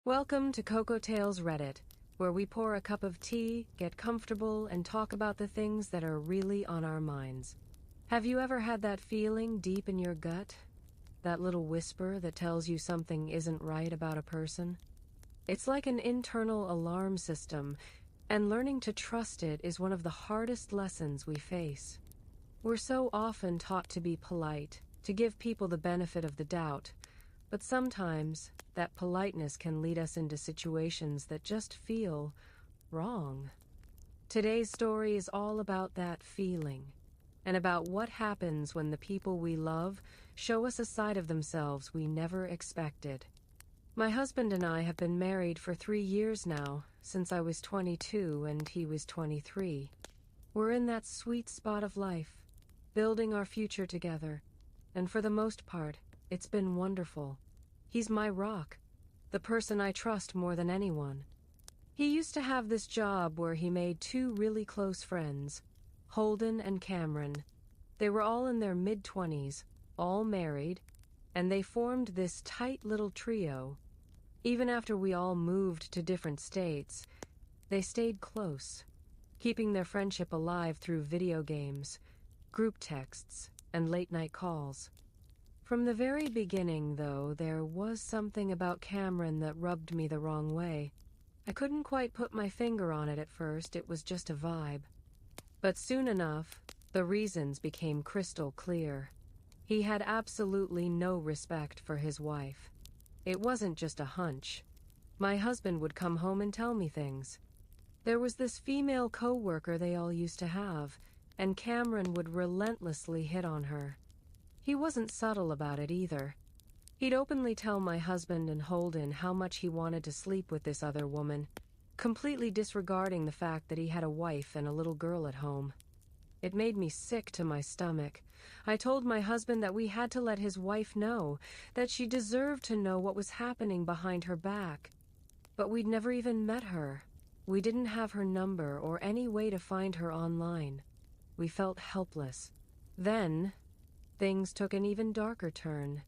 Welcome to Cocotales Reddit, where we pour a cup of tea, get comfortable, and talk about the things that are really on our minds. Have you ever had that feeling deep in your gut? That little whisper that tells you something isn't right about a person? It's like an internal alarm system, and learning to trust it is one of the hardest lessons we face. We're so often taught to be polite, to give people the benefit of the doubt, but sometimes that politeness can lead us into situations that just feel wrong. Today's story is all about that feeling, and about what happens when the people we love show us a side of themselves we never expected. My husband and I have been married for 3 years now, since I was 22 and he was 23. We're in that sweet spot of life, building our future together, and for the most part, it's been wonderful. He's my rock, the person I trust more than anyone. He used to have this job where he made 2 really close friends, Holden and Cameron. They were all in their mid-20s, all married, and they formed this tight little trio. Even after we all moved to different states, they stayed close, keeping their friendship alive through video games, group texts, and late-night calls. From the very beginning, though, there was something about Cameron that rubbed me the wrong way. I couldn't quite put my finger on it at first, it was just a vibe. But soon enough, the reasons became crystal clear. He had absolutely no respect for his wife. It wasn't just a hunch. My husband would come home and tell me things. There was this female co-worker they all used to have, and Cameron would relentlessly hit on her. He wasn't subtle about it either. He'd openly tell my husband and Holden how much he wanted to sleep with this other woman, completely disregarding the fact that he had a wife and a little girl at home. It made me sick to my stomach. I told my husband that we had to let his wife know, that she deserved to know what was happening behind her back. But we'd never even met her. We didn't have her number or any way to find her online. We felt helpless. Then, things took an even darker turn.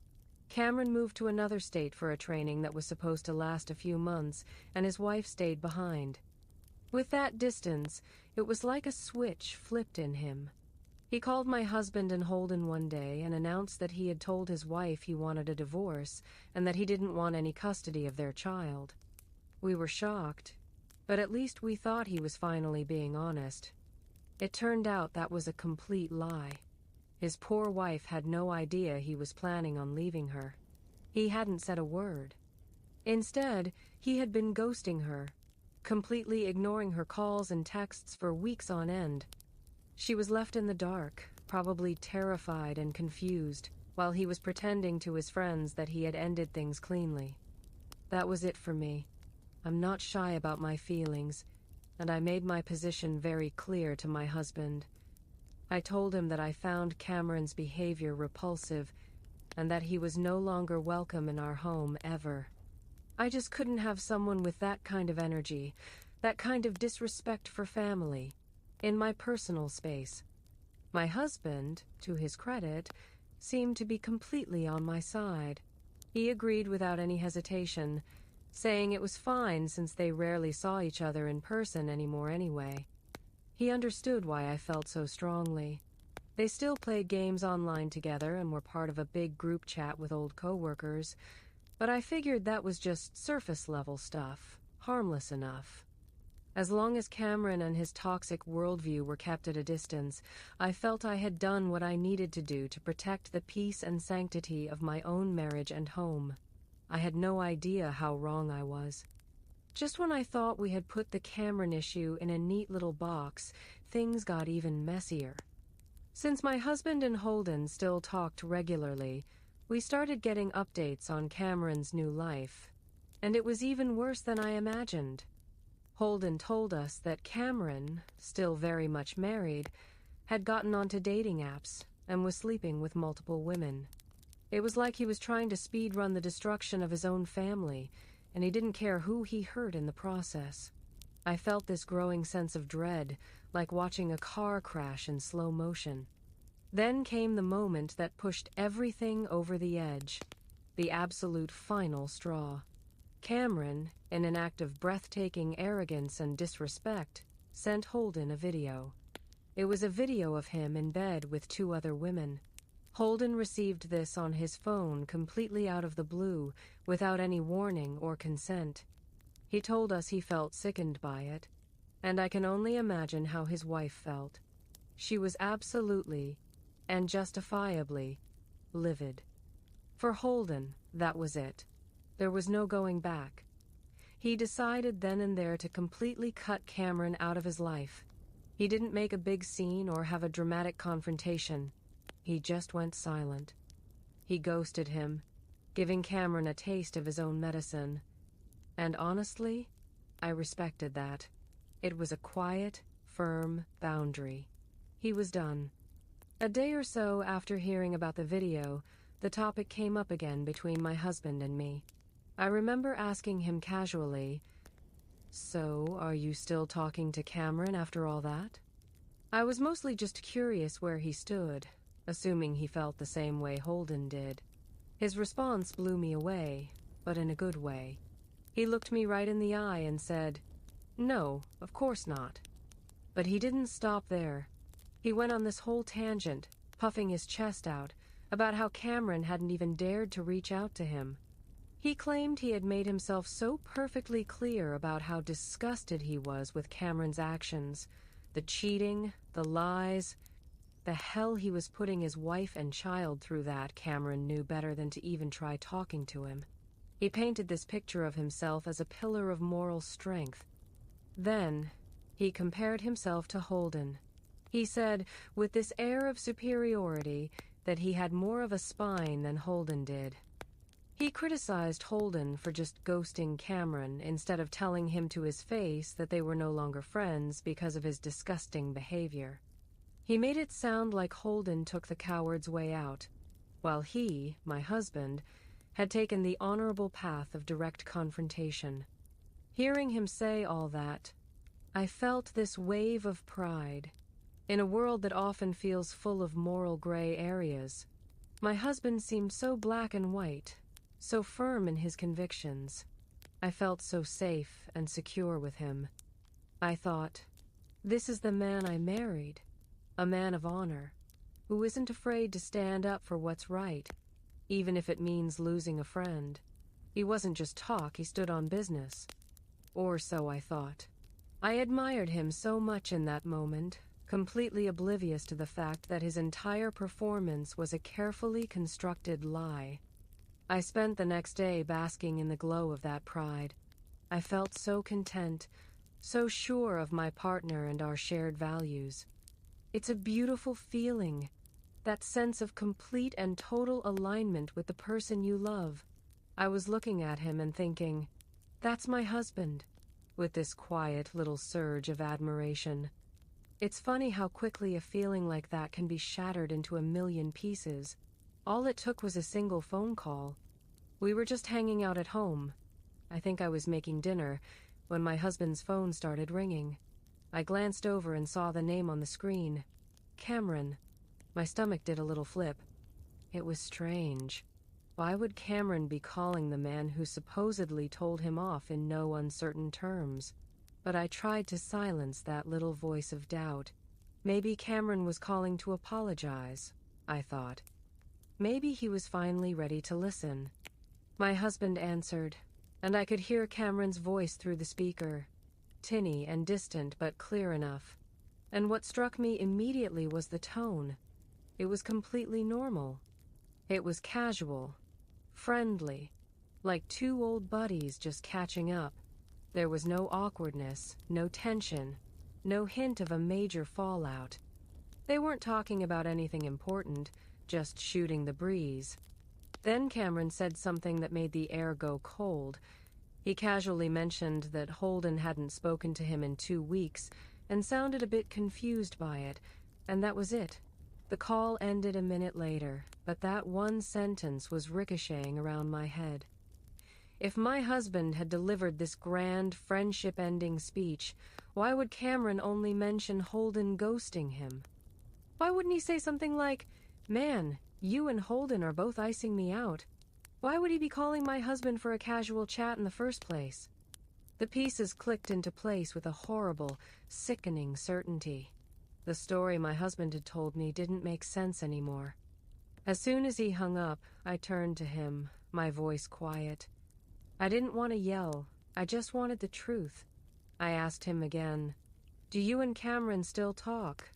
Cameron moved to another state for a training that was supposed to last a few months, and his wife stayed behind. With that distance, it was like a switch flipped in him. He called my husband and Holden one day and announced that he had told his wife he wanted a divorce and that he didn't want any custody of their child. We were shocked, but at least we thought he was finally being honest. It turned out that was a complete lie. His poor wife had no idea he was planning on leaving her. He hadn't said a word. Instead, he had been ghosting her, completely ignoring her calls and texts for weeks on end. She was left in the dark, probably terrified and confused, while he was pretending to his friends that he had ended things cleanly. That was it for me. I'm not shy about my feelings, and I made my position very clear to my husband. I told him that I found Cameron's behavior repulsive and that he was no longer welcome in our home ever. I just couldn't have someone with that kind of energy, that kind of disrespect for family, in my personal space. My husband, to his credit, seemed to be completely on my side. He agreed without any hesitation, saying it was fine since they rarely saw each other in person anymore anyway. He understood why I felt so strongly. They still played games online together and were part of a big group chat with old coworkers, but I figured that was just surface-level stuff, harmless enough. As long as Cameron and his toxic worldview were kept at a distance, I felt I had done what I needed to do to protect the peace and sanctity of my own marriage and home. I had no idea how wrong I was. Just when I thought we had put the Cameron issue in a neat little box, things got even messier. Since my husband and Holden still talked regularly, we started getting updates on Cameron's new life, and it was even worse than I imagined. Holden told us that Cameron, still very much married, had gotten onto dating apps and was sleeping with multiple women. It was like he was trying to speed-run the destruction of his own family, and he didn't care who he hurt in the process. I felt this growing sense of dread, like watching a car crash in slow motion. Then came the moment that pushed everything over the edge, the absolute final straw. Cameron, in an act of breathtaking arrogance and disrespect, sent Holden a video. It was a video of him in bed with two other women. Holden received this on his phone completely out of the blue, without any warning or consent. He told us he felt sickened by it, and I can only imagine how his wife felt. She was absolutely, and justifiably, livid. For Holden, that was it. There was no going back. He decided then and there to completely cut Cameron out of his life. He didn't make a big scene or have a dramatic confrontation. He just went silent. He ghosted him, giving Cameron a taste of his own medicine. And honestly, I respected that. It was a quiet, firm boundary. He was done. A day or so after hearing about the video, the topic came up again between my husband and me. I remember asking him casually, "So, are you still talking to Cameron after all that?" I was mostly just curious where he stood, assuming he felt the same way Holden did. His response blew me away, but in a good way. He looked me right in the eye and said, "No, of course not." But he didn't stop there. He went on this whole tangent, puffing his chest out, about how Cameron hadn't even dared to reach out to him. He claimed he had made himself so perfectly clear about how disgusted he was with Cameron's actions, the cheating, the lies, the hell he was putting his wife and child through that Cameron knew better than to even try talking to him. He painted this picture of himself as a pillar of moral strength. Then, he compared himself to Holden. He said, with this air of superiority, that he had more of a spine than Holden did. He criticized Holden for just ghosting Cameron instead of telling him to his face that they were no longer friends because of his disgusting behavior. He made it sound like Holden took the coward's way out, while he, my husband, had taken the honorable path of direct confrontation. Hearing him say all that, I felt this wave of pride. In a world that often feels full of moral gray areas, my husband seemed so black and white, so firm in his convictions. I felt so safe and secure with him. I thought, this is the man I married, a man of honor, who isn't afraid to stand up for what's right, even if it means losing a friend. He wasn't just talk, he stood on business. Or so I thought. I admired him so much in that moment, completely oblivious to the fact that his entire performance was a carefully constructed lie. I spent the next day basking in the glow of that pride. I felt so content, so sure of my partner and our shared values. It's a beautiful feeling, that sense of complete and total alignment with the person you love. I was looking at him and thinking, that's my husband, with this quiet little surge of admiration. It's funny how quickly a feeling like that can be shattered into a million pieces. All it took was a single phone call. We were just hanging out at home. I think I was making dinner when my husband's phone started ringing. I glanced over and saw the name on the screen. Cameron. My stomach did a little flip. It was strange. Why would Cameron be calling the man who supposedly told him off in no uncertain terms? But I tried to silence that little voice of doubt. Maybe Cameron was calling to apologize, I thought. Maybe he was finally ready to listen. My husband answered, and I could hear Cameron's voice through the speaker, tinny and distant but clear enough. And what struck me immediately was the tone. It was completely normal. It was casual, friendly, like two old buddies just catching up. There was no awkwardness, no tension, no hint of a major fallout. They weren't talking about anything important, just shooting the breeze. Then Cameron said something that made the air go cold. He casually mentioned that Holden hadn't spoken to him in 2 weeks and sounded a bit confused by it, and that was it. The call ended a minute later, but that one sentence was ricocheting around my head. If my husband had delivered this grand, friendship-ending speech, why would Cameron only mention Holden ghosting him? Why wouldn't he say something like, "Man, you and Holden are both icing me out. Why would he be calling my husband for a casual chat in the first place? The pieces clicked into place with a horrible, sickening certainty. The story my husband had told me didn't make sense anymore. As soon as he hung up, I turned to him, my voice quiet. I didn't want to yell. I just wanted the truth. I asked him again, "Do you and Cameron still talk?"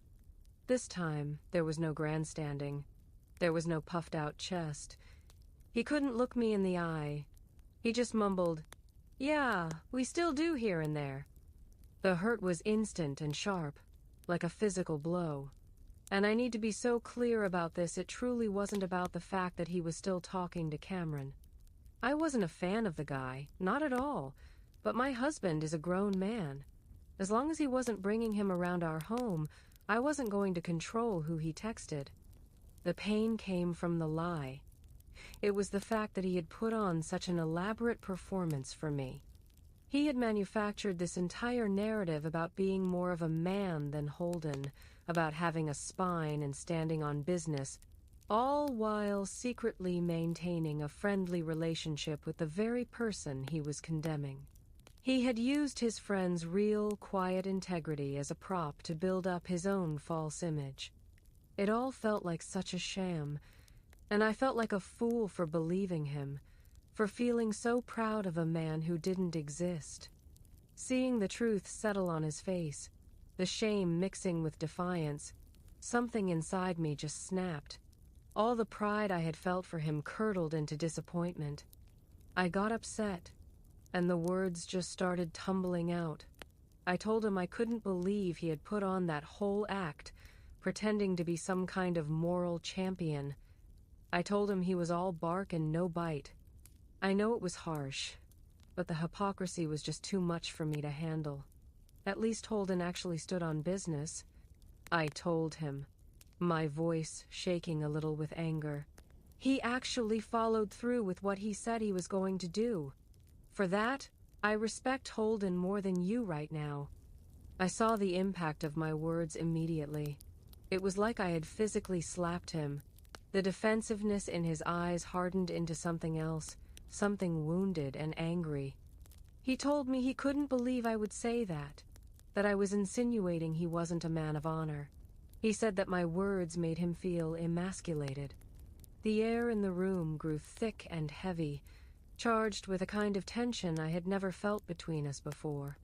This time, there was no grandstanding. There was no puffed-out chest. He couldn't look me in the eye. He just mumbled, "Yeah, we still do here and there." The hurt was instant and sharp, like a physical blow. And I need to be so clear about this, it truly wasn't about the fact that he was still talking to Cameron. I wasn't a fan of the guy, not at all, but my husband is a grown man. As long as he wasn't bringing him around our home, I wasn't going to control who he texted. The pain came from the lie. It was the fact that he had put on such an elaborate performance for me. He had manufactured this entire narrative about being more of a man than Holden, about having a spine and standing on business, all while secretly maintaining a friendly relationship with the very person he was condemning. He had used his friend's real, quiet integrity as a prop to build up his own false image. It all felt like such a sham, and I felt like a fool for believing him, for feeling so proud of a man who didn't exist. Seeing the truth settle on his face, the shame mixing with defiance, something inside me just snapped. All the pride I had felt for him curdled into disappointment. I got upset, and the words just started tumbling out. I told him I couldn't believe he had put on that whole act, pretending to be some kind of moral champion. I told him he was all bark and no bite. I know it was harsh, but the hypocrisy was just too much for me to handle. At least Holden actually stood on business. I told him, my voice shaking a little with anger. He actually followed through with what he said he was going to do. For that, I respect Holden more than you right now. I saw the impact of my words immediately. It was like I had physically slapped him. The defensiveness in his eyes hardened into something else, something wounded and angry. He told me he couldn't believe I would say that I was insinuating he wasn't a man of honor. He said that my words made him feel emasculated. The air in the room grew thick and heavy, charged with a kind of tension I had never felt between us before.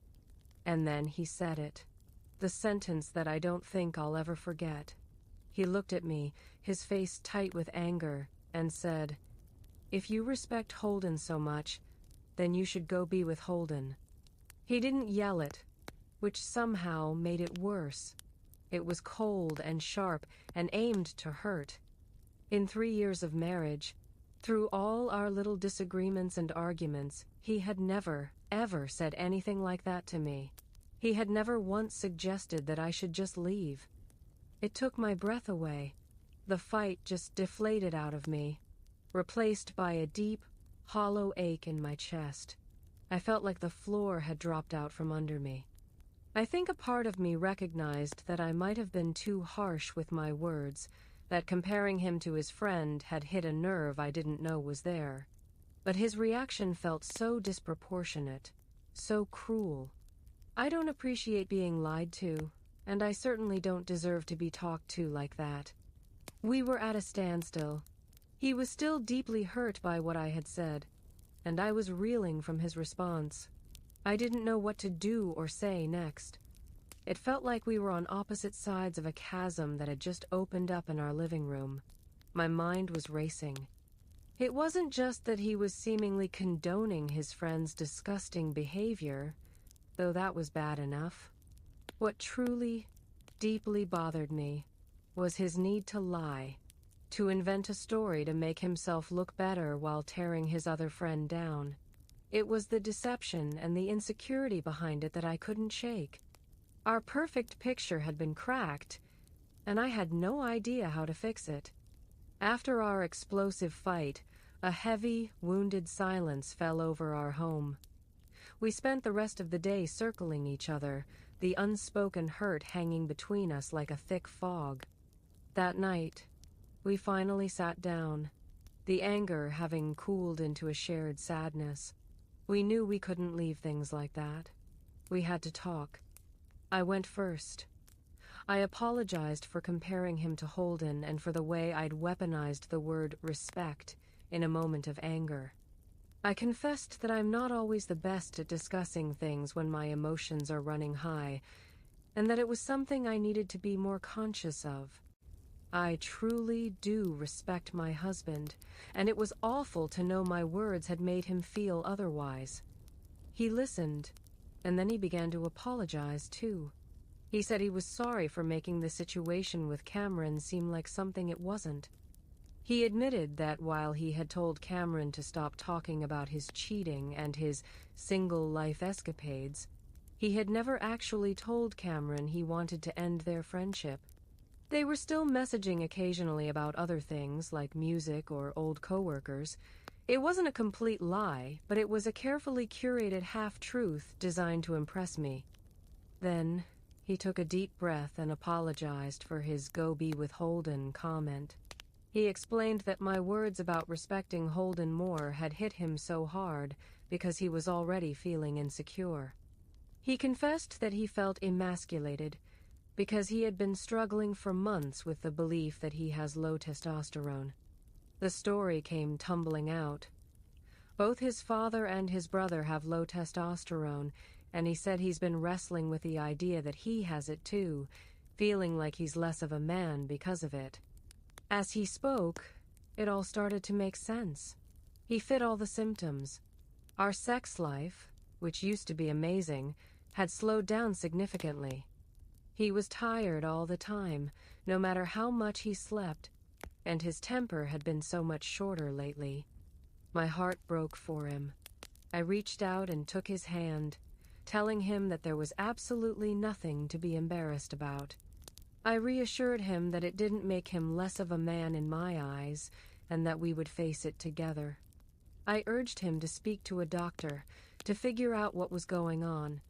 And then he said it, the sentence that I don't think I'll ever forget. He looked at me, his face tight with anger, and said, "If you respect Holden so much, then you should go be with Holden." He didn't yell it, which somehow made it worse. It was cold and sharp and aimed to hurt. In 3 years of marriage, through all our little disagreements and arguments, he had never, ever said anything like that to me. He had never once suggested that I should just leave. It took my breath away. The fight just deflated out of me, replaced by a deep, hollow ache in my chest. I felt like the floor had dropped out from under me. I think a part of me recognized that I might have been too harsh with my words, that comparing him to his friend had hit a nerve I didn't know was there. But his reaction felt so disproportionate, so cruel. I don't appreciate being lied to, and I certainly don't deserve to be talked to like that. We were at a standstill. He was still deeply hurt by what I had said, and I was reeling from his response. I didn't know what to do or say next. It felt like we were on opposite sides of a chasm that had just opened up in our living room. My mind was racing. It wasn't just that he was seemingly condoning his friend's disgusting behavior, though that was bad enough. What truly, deeply bothered me was his need to lie, to invent a story to make himself look better while tearing his other friend down. It was the deception and the insecurity behind it that I couldn't shake. Our perfect picture had been cracked, and I had no idea how to fix it. After our explosive fight, a heavy, wounded silence fell over our home. We spent the rest of the day circling each other, the unspoken hurt hanging between us like a thick fog. That night, we finally sat down. the anger having cooled into a shared sadness. We knew we couldn't leave things like that. We had to talk. I went first. I apologized for comparing him to Holden and for the way I'd weaponized the word respect in a moment of anger. I confessed that I'm not always the best at discussing things when my emotions are running high, and that it was something I needed to be more conscious of. I truly do respect my husband, and it was awful to know my words had made him feel otherwise. He listened, and then he began to apologize, too. He said he was sorry for making the situation with Cameron seem like something it wasn't. He admitted that while he had told Cameron to stop talking about his cheating and his single-life escapades, he had never actually told Cameron he wanted to end their friendship. They were still messaging occasionally about other things, like music or old coworkers. It wasn't a complete lie, but it was a carefully curated half-truth designed to impress me. Then, he took a deep breath and apologized for his "go be with Holden" comment. He explained that my words about respecting Holden more had hit him so hard because he was already feeling insecure. He confessed that he felt emasculated because he had been struggling for months with the belief that he has low testosterone. The story came tumbling out. Both his father and his brother have low testosterone, and he said he's been wrestling with the idea that he has it too, feeling like he's less of a man because of it. As he spoke, it all started to make sense. He fit all the symptoms. Our sex life, which used to be amazing, had slowed down significantly. He was tired all the time, no matter how much he slept, and his temper had been so much shorter lately. My heart broke for him. I reached out and took his hand, telling him that there was absolutely nothing to be embarrassed about. I reassured him that it didn't make him less of a man in my eyes, and that we would face it together. I urged him to speak to a doctor, to figure out what was going on,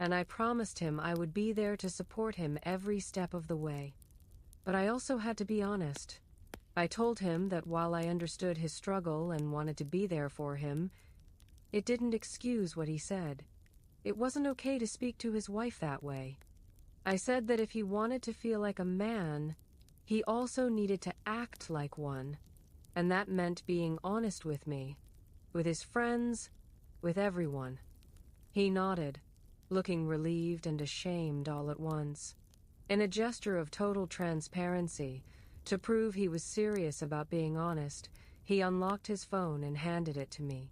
and I promised him I would be there to support him every step of the way. But I also had to be honest. I told him that while I understood his struggle and wanted to be there for him, it didn't excuse what he said. It wasn't okay to speak to his wife that way. I said that if he wanted to feel like a man, he also needed to act like one, and that meant being honest with me, with his friends, with everyone. He nodded, looking relieved and ashamed all at once. In a gesture of total transparency, to prove he was serious about being honest, he unlocked his phone and handed it to me.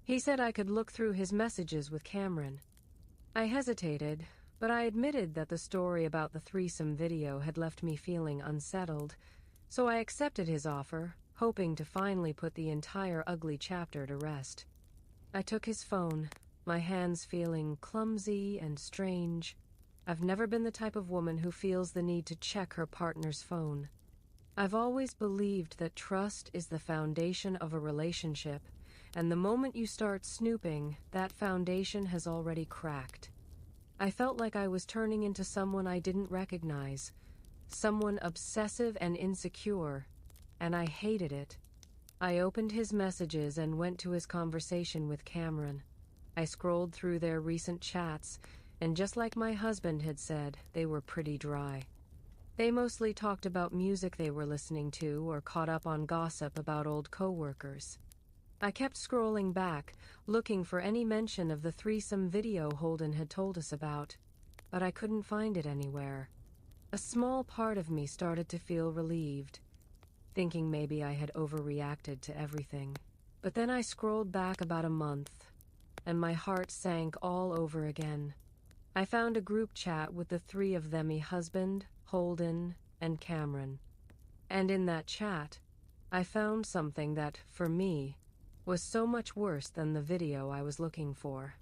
He said I could look through his messages with Cameron. I hesitated, but I admitted that the story about the threesome video had left me feeling unsettled, so I accepted his offer, hoping to finally put the entire ugly chapter to rest. I took his phone, my hands feeling clumsy and strange. I've never been the type of woman who feels the need to check her partner's phone. I've always believed that trust is the foundation of a relationship, and the moment you start snooping, that foundation has already cracked. I felt like I was turning into someone I didn't recognize, someone obsessive and insecure, and I hated it. I opened his messages and went to his conversation with Cameron. I scrolled through their recent chats, and just like my husband had said, they were pretty dry. They mostly talked about music they were listening to or caught up on gossip about old coworkers. I kept scrolling back, looking for any mention of the threesome video Holden had told us about, but I couldn't find it anywhere. A small part of me started to feel relieved, thinking maybe I had overreacted to everything. But then I scrolled back about a month, and my heart sank all over again. I found a group chat with the three of them, my husband, Holden, and Cameron. And in that chat, I found something that, for me, was so much worse than the video I was looking for.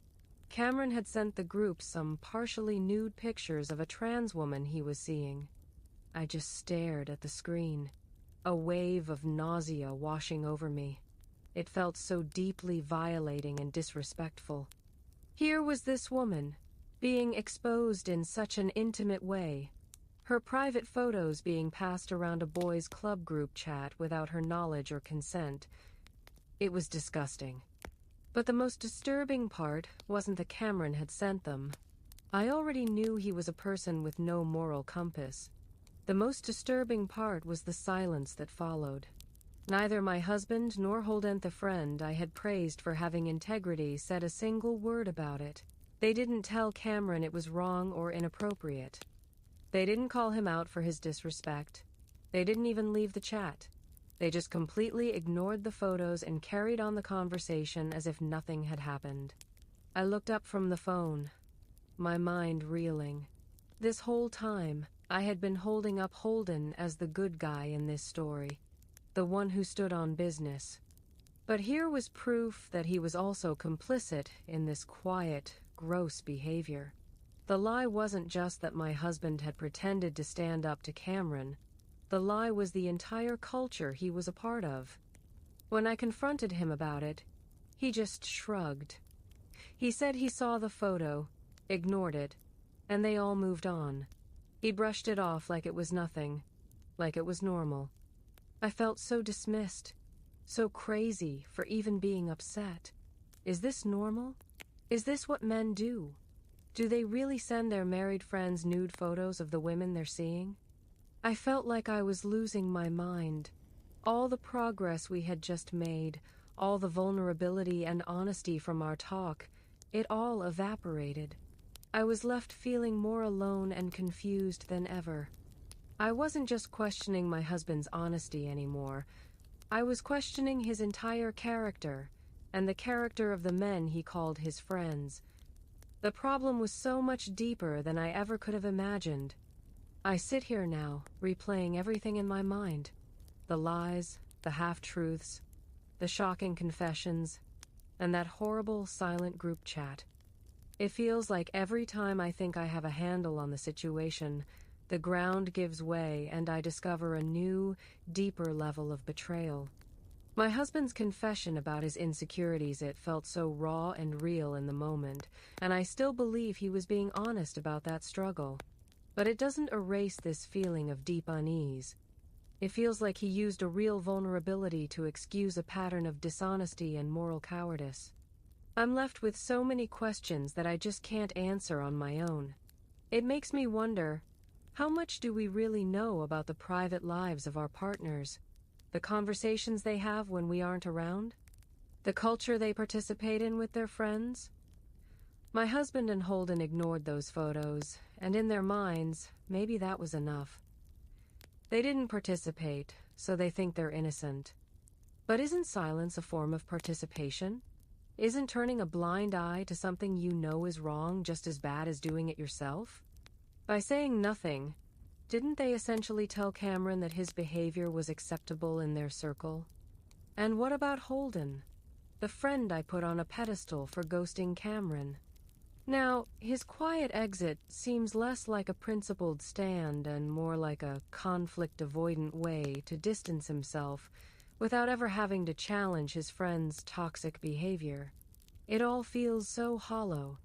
Cameron had sent the group some partially nude pictures of a trans woman he was seeing. I just stared at the screen, a wave of nausea washing over me. It felt so deeply violating and disrespectful. Here was this woman, being exposed in such an intimate way. Her private photos being passed around a boys' club group chat without her knowledge or consent. It was disgusting. But the most disturbing part wasn't that Cameron had sent them. I already knew he was a person with no moral compass. The most disturbing part was the silence that followed. Neither my husband nor Holden, the friend I had praised for having integrity, said a single word about it. They didn't tell Cameron it was wrong or inappropriate. They didn't call him out for his disrespect. They didn't even leave the chat. They just completely ignored the photos and carried on the conversation as if nothing had happened. I looked up from the phone, my mind reeling. This whole time, I had been holding up Holden as the good guy in this story, the one who stood on business. But here was proof that he was also complicit in this quiet, gross behavior. The lie wasn't just that my husband had pretended to stand up to Cameron. The lie was the entire culture he was a part of. When I confronted him about it, he just shrugged. He said he saw the photo, ignored it, and they all moved on. He brushed it off like it was nothing, like it was normal. I felt so dismissed, so crazy for even being upset. Is this normal? Is this what men do? Do they really send their married friends nude photos of the women they're seeing? I felt like I was losing my mind. All the progress we had just made, all the vulnerability and honesty from our talk, it all evaporated. I was left feeling more alone and confused than ever. I wasn't just questioning my husband's honesty anymore. I was questioning his entire character, and the character of the men he called his friends. The problem was so much deeper than I ever could have imagined. I sit here now, replaying everything in my mind. The lies, the half-truths, the shocking confessions, and that horrible silent group chat. It feels like every time I think I have a handle on the situation, the ground gives way and I discover a new, deeper level of betrayal. My husband's confession about his insecurities, it felt so raw and real in the moment, and I still believe he was being honest about that struggle. But it doesn't erase this feeling of deep unease. It feels like he used a real vulnerability to excuse a pattern of dishonesty and moral cowardice. I'm left with so many questions that I just can't answer on my own. It makes me wonder, how much do we really know about the private lives of our partners? The conversations they have when we aren't around? The culture they participate in with their friends? My husband and Holden ignored those photos, and in their minds, maybe that was enough. They didn't participate, so they think they're innocent. But isn't silence a form of participation? Isn't turning a blind eye to something you know is wrong just as bad as doing it yourself? By saying nothing, didn't they essentially tell Cameron that his behavior was acceptable in their circle? And what about Holden, the friend I put on a pedestal for ghosting Cameron? Now, his quiet exit seems less like a principled stand and more like a conflict-avoidant way to distance himself without ever having to challenge his friend's toxic behavior. It all feels so hollow.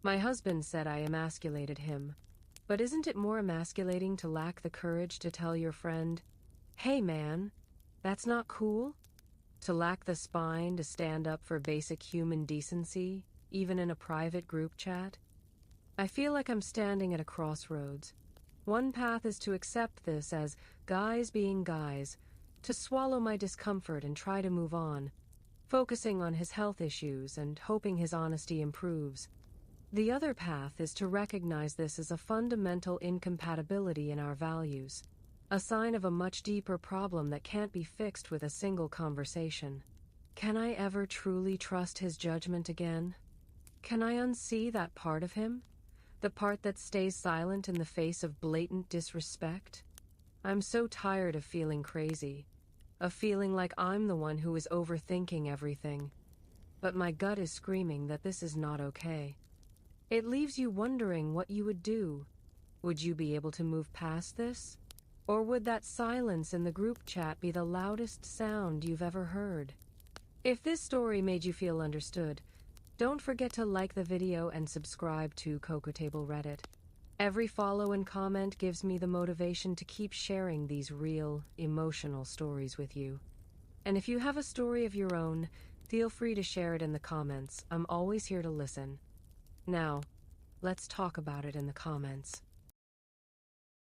My husband said I emasculated him, but isn't it more emasculating to lack the courage to tell your friend, "Hey man, that's not cool"? To lack the spine to stand up for basic human decency, even in a private group chat? I feel like I'm standing at a crossroads. One path is to accept this as guys being guys, to swallow my discomfort and try to move on, focusing on his health issues and hoping his honesty improves. The other path is to recognize this as a fundamental incompatibility in our values, a sign of a much deeper problem that can't be fixed with a single conversation. Can I ever truly trust his judgment again? Can I unsee that part of him? The part that stays silent in the face of blatant disrespect? I'm so tired of feeling crazy, of feeling like I'm the one who is overthinking everything. But my gut is screaming that this is not okay. It leaves you wondering what you would do. Would you be able to move past this? Or would that silence in the group chat be the loudest sound you've ever heard? If this story made you feel understood, don't forget to like the video and subscribe to Cocotable Reddit. Every follow and comment gives me the motivation to keep sharing these real, emotional stories with you. And if you have a story of your own, feel free to share it in the comments. I'm always here to listen. Now, let's talk about it in the comments.